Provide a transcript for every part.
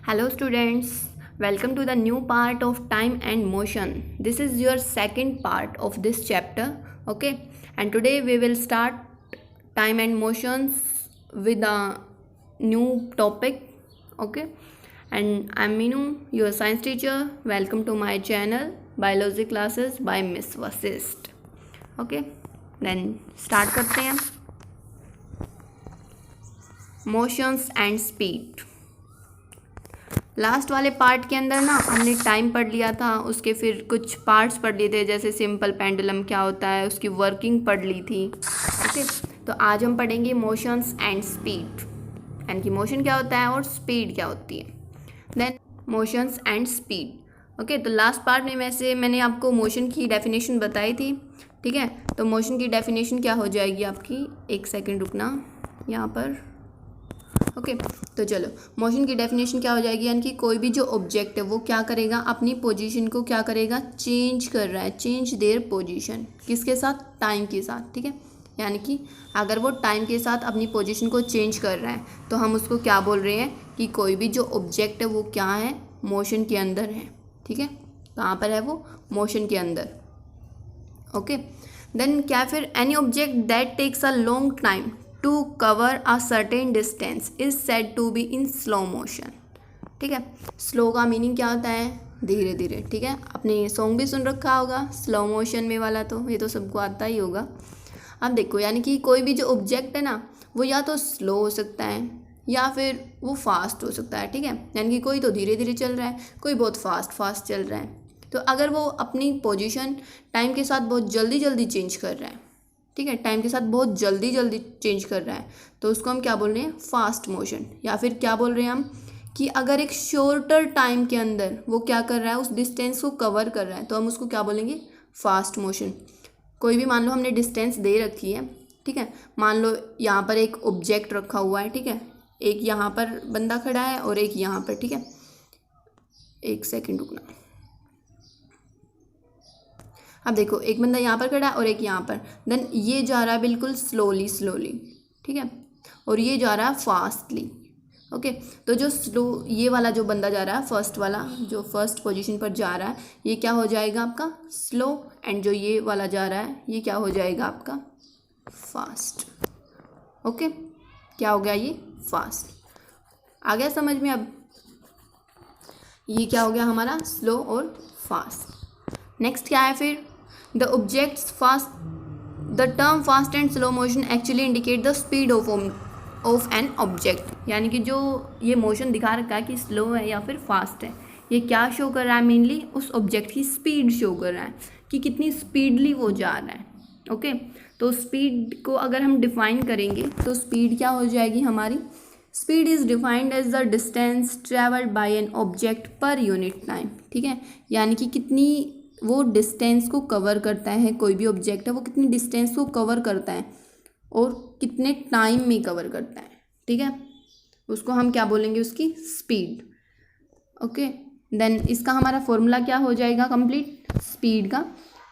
Hello students, welcome to the new part of time and motion. This is your second part of this chapter, okay? And today we will start time and motions with a new topic, okay? And I'm Minu, your science teacher. Welcome to my channel Biology Classes by Miss Vasist. Okay? Then start करते हैं. Motions and speed. Last वाले part के अंदर ना हमने time पढ़ लिया था, उसके फिर कुछ पार्ट्स पढ़ लिए थे, जैसे सिंपल पेंडुलम क्या होता है, उसकी वर्किंग पढ़ ली थी. ओके, तो आज हम पढ़ेंगे मोशंस एंड स्पीड, यानी कि मोशन क्या होता है और स्पीड क्या होती है. Then motions and speed. Okay, तो लास्ट पार्ट में मैंने आपको मोशन की डेफिनेशन बताई थी. ठीक है, तो मोशन की डेफिनेशन क्या हो जाएगी आपकी, एक सेकेंड रुकना यहाँ पर. ओके, तो चलो मोशन की डेफिनेशन क्या हो जाएगी, यानी कि कोई भी जो ऑब्जेक्ट है वो क्या करेगा, अपनी पोजीशन को क्या करेगा, चेंज कर रहा है. चेंज देयर पोजीशन, किसके साथ, टाइम के साथ. ठीक है, यानी कि अगर वो टाइम के साथ अपनी पोजीशन को चेंज कर रहा है तो हम उसको क्या बोल रहे हैं कि कोई भी जो ऑब्जेक्ट है वो क्या है, मोशन के अंदर है. ठीक है, कहाँ पर है वो, मोशन के अंदर. ओके, देन क्या फिर any object that takes a long time to cover a certain distance is said to be in slow motion. ठीक है, स्लो का मीनिंग क्या होता है, धीरे धीरे. ठीक है, आपने सॉन्ग भी सुन रखा होगा स्लो मोशन में वाला, तो ये तो सबको आता ही होगा. अब देखो, यानी कि कोई भी जो ऑब्जेक्ट है ना वो या तो स्लो हो सकता है या फिर वो फास्ट हो सकता है. ठीक है, यानी कि कोई तो धीरे धीरे चल रहा है, कोई बहुत फास्ट चल रहा है. तो अगर वो अपनी पोजीशन टाइम के साथ बहुत जल्दी जल्दी चेंज कर रहा है, ठीक है, टाइम के साथ बहुत जल्दी जल्दी चेंज कर रहा है, तो उसको हम क्या बोल रहे हैं, फास्ट मोशन. या फिर क्या बोल रहे हैं हम कि अगर एक शॉर्टर टाइम के अंदर वो क्या कर रहा है, उस डिस्टेंस को कवर कर रहा है, तो हम उसको क्या बोलेंगे, फास्ट मोशन. कोई भी मान लो हमने डिस्टेंस दे रखी है. ठीक है, मान लो यहाँ पर एक ऑब्जेक्ट रखा हुआ है. ठीक है, एक यहाँ पर बंदा खड़ा है और एक यहाँ पर. ठीक है, एक सेकेंड रुकना. अब देखो, एक बंदा यहाँ पर खड़ा है और एक यहाँ पर. देन ये जा रहा है बिल्कुल स्लोली. ठीक है, और ये जा रहा है फास्टली. ओके, तो जो स्लो ये वाला जो बंदा जा रहा है, फर्स्ट वाला जो फर्स्ट पोजीशन पर जा रहा है, ये क्या हो जाएगा आपका स्लो. एंड जो ये वाला जा रहा है ये क्या हो जाएगा आपका फास्ट. ओके, क्या हो गया, ये फास्ट. आ गया समझ में. अब ये क्या हो गया हमारा, स्लो और फास्ट. नेक्स्ट क्या है फिर, the objects fast. The term fast and slow motion actually indicate the speed of an object. यानी कि जो ये मोशन दिखा रखा है कि स्लो है या फिर फास्ट है, ये क्या शो कर रहा है, मेनली उस ऑब्जेक्ट की स्पीड शो कर रहा है कि कितनी स्पीडली वो जा रहा है. ओके, तो स्पीड को अगर हम डिफाइन करेंगे तो स्पीड क्या हो जाएगी हमारी, speed is defined as the distance travelled by an object per unit time. ठीक है, यानी कि कितनी वो डिस्टेंस को कवर करता है, कोई भी ऑब्जेक्ट है वो कितनी डिस्टेंस को कवर करता है और कितने टाइम में कवर करता है. ठीक है, उसको हम क्या बोलेंगे, उसकी स्पीड. ओके, देन इसका हमारा फॉर्मूला क्या हो जाएगा कंप्लीट, स्पीड का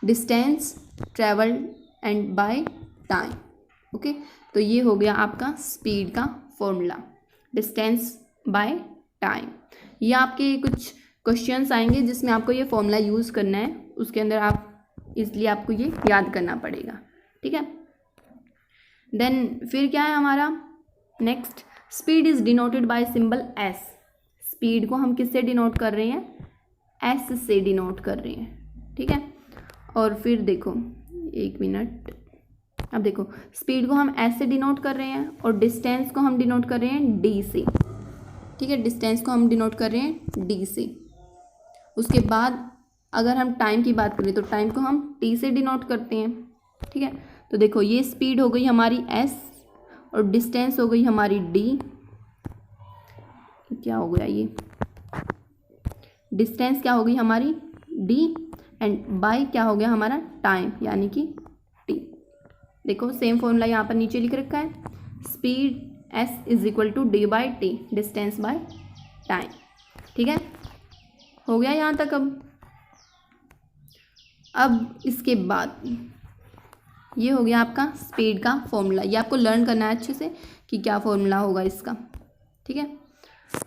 distance travelled and by time. Okay, तो ये हो गया आपका स्पीड का फॉर्मूला, डिस्टेंस बाय टाइम. ये आपके कुछ क्वेश्चंस आएंगे जिसमें आपको ये फॉर्मूला यूज़ करना है, उसके अंदर आप इसलिए आपको ये याद करना पड़ेगा. ठीक है, देन फिर क्या है हमारा next, speed is denoted by symbol S. Speed को हम किससे डिनोट कर रहे हैं, एस से डिनोट कर रहे हैं. ठीक है, और फिर देखो एक मिनट. अब देखो, स्पीड को हम एस से डिनोट कर रहे हैं और डिस्टेंस को हम डिनोट कर रहे हैं डी से. ठीक है, डिस्टेंस को हम डिनोट कर रहे हैं डी से. उसके बाद अगर हम टाइम की बात करें तो टाइम को हम टी से डिनोट करते हैं. ठीक है, तो देखो ये स्पीड हो गई हमारी एस और डिस्टेंस हो गई हमारी डी. क्या हो गया, ये डिस्टेंस क्या हो गई हमारी डी एंड बाय क्या हो गया हमारा टाइम, यानी कि टी. देखो सेम फॉर्मूला यहाँ पर नीचे लिख रखा है, speed S is equal to D by T, distance by time. ठीक है, हो गया यहाँ तक. अब इसके बाद ये हो गया आपका स्पीड का फॉर्मूला. ये आपको लर्न करना है अच्छे से कि क्या फॉर्मूला होगा इसका. ठीक है,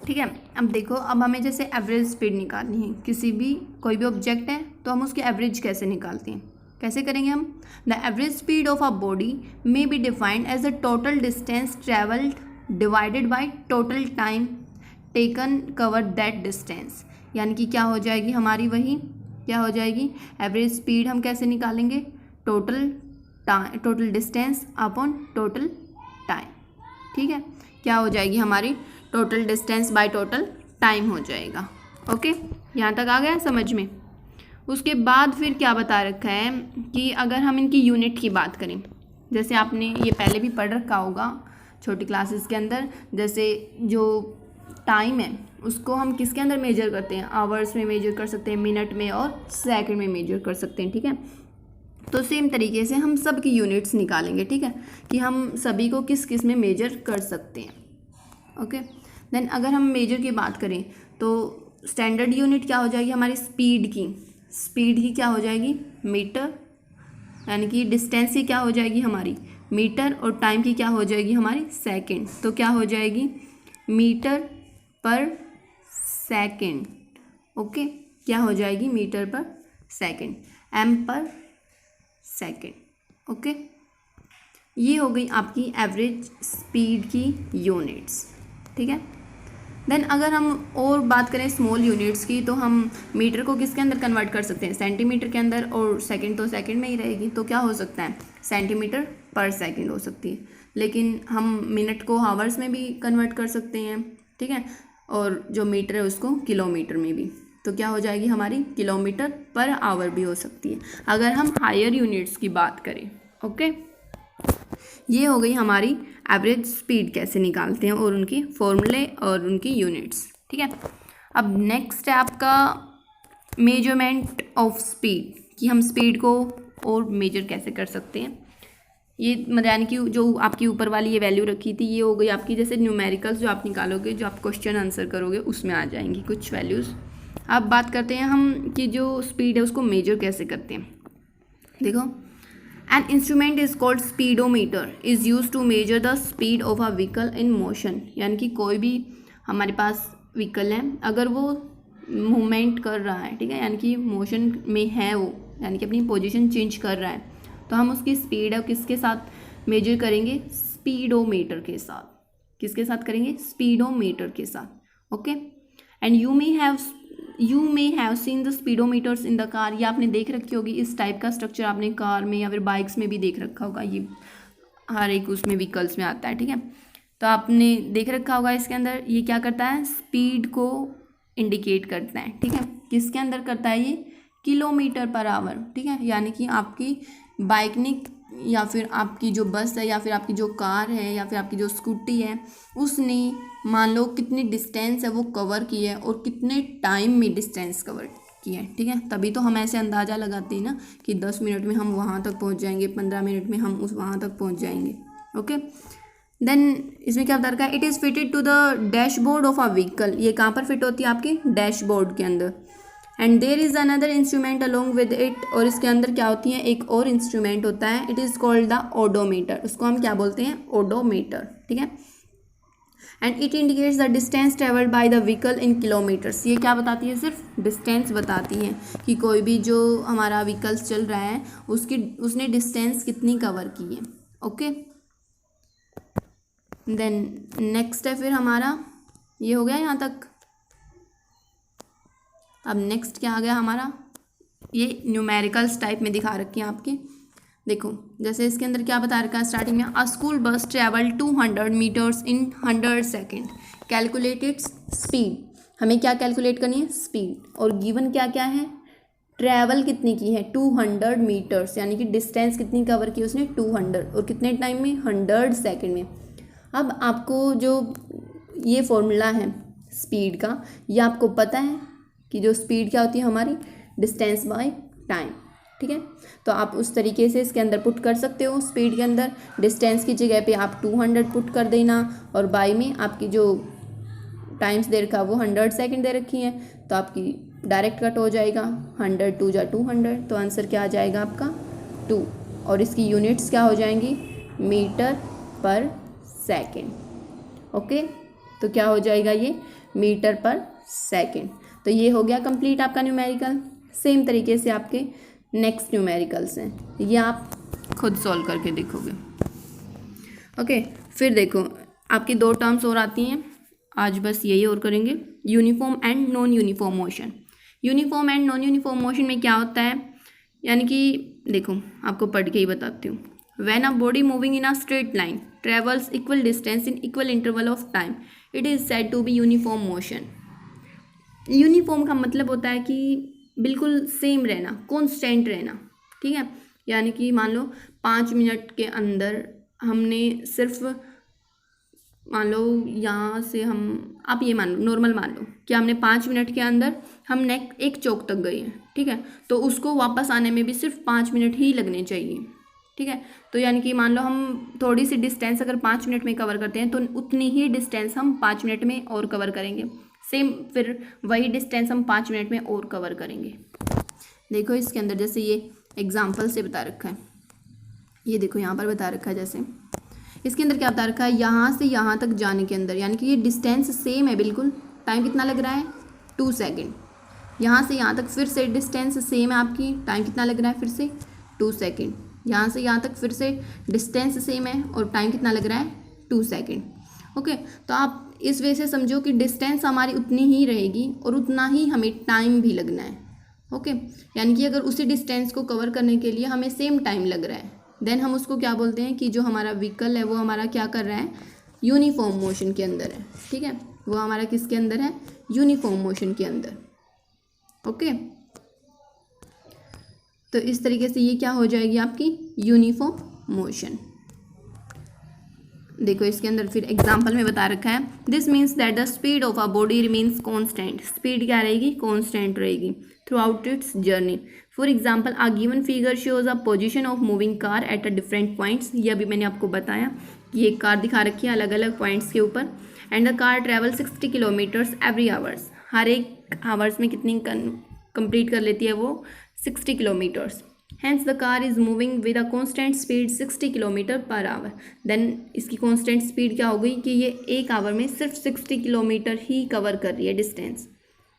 ठीक है। अब देखो, अब हमें जैसे एवरेज स्पीड निकालनी है, किसी भी कोई भी ऑब्जेक्ट है तो हम उसकी एवरेज कैसे निकालते हैं, कैसे करेंगे हम? The average speed of a body may be defined as the total distance travelled divided by total time taken cover that distance. यानी कि क्या हो जाएगी हमारी, वही क्या हो जाएगी, एवरेज स्पीड हम कैसे निकालेंगे, total distance upon total time. ठीक है, क्या हो जाएगी हमारी, total distance by total time हो जाएगा। ओके, यहाँ तक आ गया समझ में। उसके बाद फिर क्या बता रखा है कि अगर हम इनकी यूनिट की बात करें, जैसे आपने ये पहले भी पढ़ रखा होगा छोटी क्लासेस के अंदर, जैसे जो टाइम है उसको हम किसके अंदर मेजर करते हैं, आवर्स में मेजर कर सकते हैं, मिनट में और सेकंड में मेजर कर सकते हैं। ठीक है, तो सेम तरीके से हम सब की यूनिट्स निकालेंगे। ठीक है, कि हम सभी को किस किस में मेजर कर सकते हैं। ओके, देन अगर हम मेजर की बात करें तो स्टैंडर्ड यूनिट क्या हो जाएगी हमारी, स्पीड की क्या हो जाएगी, मीटर, यानी कि डिस्टेंस की क्या हो जाएगी हमारी, मीटर, और टाइम की क्या हो जाएगी हमारी, सेकंड। तो क्या हो जाएगी, मीटर पर सेकंड। ओके, क्या हो जाएगी, मीटर पर सेकंड, एम पर सेकंड। ओके, ये हो गई आपकी एवरेज स्पीड की यूनिट्स। ठीक है, देन अगर हम और बात करें स्मॉल यूनिट्स की, तो हम मीटर को किसके अंदर कन्वर्ट कर सकते हैं, सेंटीमीटर के अंदर, और सेकंड तो सेकंड में ही रहेगी, तो क्या हो सकता है, सेंटीमीटर पर सेकंड हो सकती है। लेकिन हम मिनट को हावर्स में भी कन्वर्ट कर सकते हैं। ठीक है, और जो मीटर है उसको किलोमीटर में भी, तो क्या हो जाएगी हमारी, किलोमीटर पर आवर भी हो सकती है अगर हम हायर यूनिट्स की बात करें। ओके, ये हो गई हमारी एवरेज स्पीड कैसे निकालते हैं और उनकी फॉर्मूले और उनकी यूनिट्स। ठीक है, अब नेक्स्ट है आपका मेजरमेंट ऑफ स्पीड, कि हम स्पीड को और मेजर कैसे कर सकते हैं। ये यानी कि जो आपकी ऊपर वाली ये वैल्यू रखी थी, ये हो गई आपकी जैसे न्यूमेरिकल्स जो आप निकालोगे, जो आप क्वेश्चन आंसर करोगे उसमें आ जाएंगी कुछ वैल्यूज़। अब बात करते हैं हम कि जो स्पीड है उसको मेजर कैसे करते हैं। देखो, an instrument is called speedometer is use to measure the speed of a vehicle in motion. यानी कि कोई भी हमारे पास व्हीकल है, अगर वो मूवमेंट कर रहा है, ठीक है, यानी कि मोशन में है वो, यानी कि अपनी पोजीशन चेंज कर रहा है, तो हम उसकी स्पीड है किसके साथ मेजर करेंगे, स्पीडोमीटर के साथ। किसके साथ करेंगे, स्पीडोमीटर के साथ। Okay, and you may have seen the speedometers in the car. ये आपने देख रखी होगी, इस टाइप का स्ट्रक्चर आपने कार में या फिर बाइक्स में भी देख रखा होगा, ये हर एक उसमें व्हीकल्स में आता है। ठीक है, तो आपने देख रखा होगा, इसके अंदर ये क्या करता है, स्पीड को इंडिकेट करता है। ठीक है, किसके अंदर करता है ये, किलोमीटर पर आवर। ठीक है, यानी कि आपकी बाइक ने या फिर आपकी जो बस है या फिर आपकी जो कार है या फिर आपकी जो स्कूटी है, उसने मान लो कितनी डिस्टेंस है वो कवर की है और कितने टाइम में डिस्टेंस कवर की है। ठीक है, तभी तो हम ऐसे अंदाज़ा लगाते हैं ना कि 10 मिनट में हम वहाँ तक पहुँच जाएंगे, 15 मिनट में हम उस वहाँ तक पहुँच जाएंगे। ओके, देन इसमें क्या बता रखा है, it is fitted to the dashboard of a vehicle. ये कहाँ पर फिट होती है, आपके डैशबोर्ड के अंदर। And there is another instrument along with it, और इसके अंदर क्या होती है, एक और इंस्ट्रूमेंट होता है, it is called the odometer. उसको हम क्या बोलते हैं, ओडोमीटर। ठीक है, and it indicates the distance travelled by the vehicle in kilometres. ये क्या बताती है, सिर्फ डिस्टेंस बताती है कि कोई भी जो हमारा व्हीकल्स चल रहा है उसने डिस्टेंस कितनी कवर की है। ओके, देन नेक्स्ट है फिर हमारा, ये हो गया यहाँ तक। अब नेक्स्ट क्या आ गया हमारा, ये न्यूमेरिकल्स टाइप में दिखा रखी हैं आपके। देखो, जैसे इसके अंदर क्या बता रखा है स्टार्टिंग में, a school bus travel 200 metres in 100 second, calculated speed. हमें क्या कैलकुलेट करनी है, स्पीड, और गिवन क्या क्या है, ट्रैवल कितनी की है, 200 मीटर्स, यानी कि डिस्टेंस कितनी कवर की उसने, 200, और कितने टाइम में, 100 सेकेंड में। अब आपको जो ये फॉर्मूला है स्पीड का, ये आपको पता है कि जो स्पीड क्या होती है हमारी, डिस्टेंस बाय टाइम। ठीक है, तो आप उस तरीके से इसके अंदर पुट कर सकते हो। स्पीड के अंदर डिस्टेंस की जगह पे आप 200 पुट कर देना, और बाय में आपकी जो टाइम्स दे रखा वो 100 सेकेंड दे रखी है, तो आपकी डायरेक्ट कट हो जाएगा, 100 2 जा 200, तो आंसर क्या आ जाएगा आपका 2, और इसकी यूनिट्स क्या हो जाएंगी, मीटर पर सेकेंड। ओके, तो क्या हो जाएगा ये मीटर पर सेकेंड। तो ये हो गया कंप्लीट आपका न्यूमेरिकल। सेम तरीके से आपके नेक्स्ट न्यूमेरिकल्स हैं, ये आप खुद सॉल्व करके देखोगे। ओके, फिर देखो आपकी 2 टर्म्स और आती हैं, आज बस यही और करेंगे। Uniform and non uniform motion. Uniform and non uniform motion में क्या होता है, यानी कि देखो आपको पढ़ के ही बताती हूँ। When a body moving in a straight line travels equal distance in equal interval of time, it is said to be uniform motion. Uniform का मतलब होता है कि बिल्कुल सेम रहना, कॉन्स्टेंट रहना, ठीक है। यानी कि मान लो 5 मिनट के अंदर हमने सिर्फ, मान लो यहाँ से आप ये मान लो, नॉर्मल मान लो कि हमने 5 मिनट के अंदर हम एक चौक तक गए हैं, ठीक है। तो उसको वापस आने में भी सिर्फ 5 मिनट ही लगने चाहिए, ठीक है। तो यानी कि मान लो हम थोड़ी सी डिस्टेंस अगर 5 मिनट में कवर करते हैं तो उतनी ही डिस्टेंस हम 5 मिनट में और कवर करेंगे। सेम फिर वही डिस्टेंस हम 5 मिनट में और कवर करेंगे। देखो इसके अंदर जैसे ये एग्जाम्पल से बता रखा है, ये देखो यहाँ पर बता रखा है, जैसे इसके अंदर क्या बता रखा है, यहाँ से यहाँ तक जाने के अंदर यानी कि ये डिस्टेंस सेम है बिल्कुल, टाइम कितना लग रहा है 2 सेकेंड। यहाँ से यहाँ तक फिर से डिस्टेंस सेम है आपकी, टाइम कितना लग रहा है फिर से 2 सेकेंड। यहाँ से यहाँ तक फिर से डिस्टेंस सेम है और टाइम कितना लग रहा है 2 सेकेंड। ओके, तो आप इस वजह से समझो कि डिस्टेंस हमारी उतनी ही रहेगी और उतना ही हमें टाइम भी लगना है। ओके, यानी कि अगर उसी डिस्टेंस को कवर करने के लिए हमें सेम टाइम लग रहा है, देन हम उसको क्या बोलते हैं कि जो हमारा व्हीकल है वो हमारा क्या कर रहा है, यूनिफॉर्म मोशन के अंदर है, ठीक है। वो हमारा किसके अंदर है, यूनिफॉर्म मोशन के अंदर। ओके, तो इस तरीके से ये क्या हो जाएगी आपकी यूनिफॉर्म मोशन। देखो इसके अंदर फिर एग्जाम्पल में बता रखा है, this means that the speed of a body remains constant. Speed क्या रहेगी, कॉन्स्टेंट रहेगी through out it's journey. For example a given figure shows a position of moving car at a different points. ये अभी मैंने आपको बताया कि एक कार दिखा रखी है अलग अलग पॉइंट्स के ऊपर। And the car travel 60 kilometres every hours. हर एक आवर्स में कितनी कंप्लीट कर लेती है वो 60 kilometres. Hence the car is moving with a constant speed 60 kilometre per hour. Then इसकी constant speed क्या हो गई कि ये एक आवर में सिर्फ 60 किलोमीटर ही कवर कर रही है डिस्टेंस,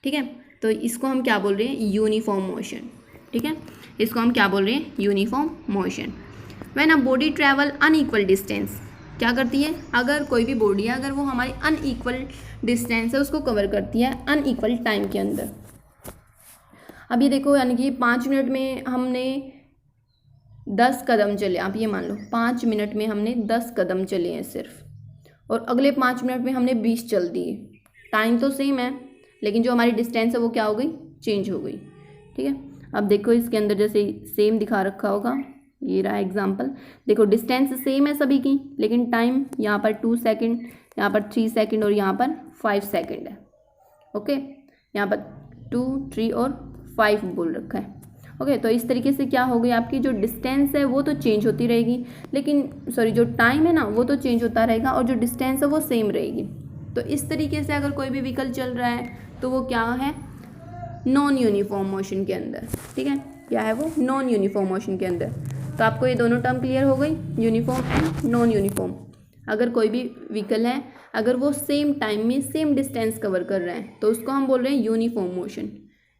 ठीक है। तो इसको हम क्या बोल रहे हैं, यूनिफॉर्म मोशन, ठीक है। इसको हम क्या बोल रहे हैं, uniform motion. When a body travel unequal distance, क्या करती है, अगर कोई भी बॉडी है अगर वो हमारी अनइक्वल डिस्टेंस है उसको कवर करती है अनइक्वल टाइम के अंदर। अब ये देखो यानी कि 5 मिनट में हमने 10 कदम चले, आप ये मान लो 5 मिनट में हमने 10 कदम चले हैं सिर्फ, और अगले 5 मिनट में हमने 20 चल दिए। टाइम तो सेम है लेकिन जो हमारी डिस्टेंस है वो क्या हो गई, चेंज हो गई, ठीक है। अब देखो इसके अंदर जैसे सेम दिखा रखा होगा, ये रहा एग्जाम्पल। देखो डिस्टेंस सेम है सभी की लेकिन टाइम यहाँ पर 2 सेकेंड, यहाँ पर 3 सेकेंड और यहाँ पर 5 सेकेंड है। ओके, यहाँ पर 2, 3 और 5 बोल रखा है। ओके, तो इस तरीके से क्या हो गई, आपकी जो डिस्टेंस है वो तो चेंज होती रहेगी लेकिन जो टाइम है ना वो तो चेंज होता रहेगा और जो डिस्टेंस है वो सेम रहेगी। तो इस तरीके से अगर कोई भी व्हीकल चल रहा है तो वो क्या है, नॉन यूनिफॉर्म मोशन के अंदर, ठीक है। क्या है वो, नॉन यूनिफॉर्म मोशन के अंदर। तो आपको ये दोनों टर्म क्लियर हो गई, यूनिफॉर्म एंड नॉन यूनिफॉर्म। अगर कोई भी व्हीकल है अगर वो सेम टाइम में सेम डिस्टेंस कवर कर रहे हैं तो उसको हम बोल रहे हैं यूनिफॉर्म मोशन।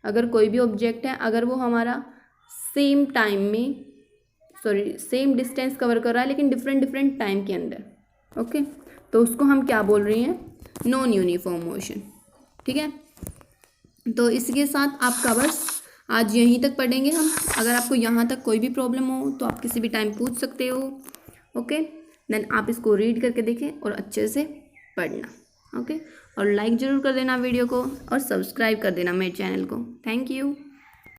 अगर कोई भी ऑब्जेक्ट है अगर वो हमारा सेम टाइम में सेम डिस्टेंस कवर कर रहा है लेकिन डिफरेंट टाइम के अंदर, ओके, तो उसको हम क्या बोल रहे हैं, नॉन यूनिफॉर्म मोशन, ठीक है। तो इसके साथ आपका बस आज यहीं तक पढ़ेंगे हम। अगर आपको यहाँ तक कोई भी प्रॉब्लम हो तो आप किसी भी टाइम पूछ सकते हो, ओके। देन आप इसको रीड करके देखें और अच्छे से पढ़ना, ओके। और लाइक ज़रूर कर देना वीडियो को और सब्सक्राइब कर देना मेरे चैनल को। Thank you.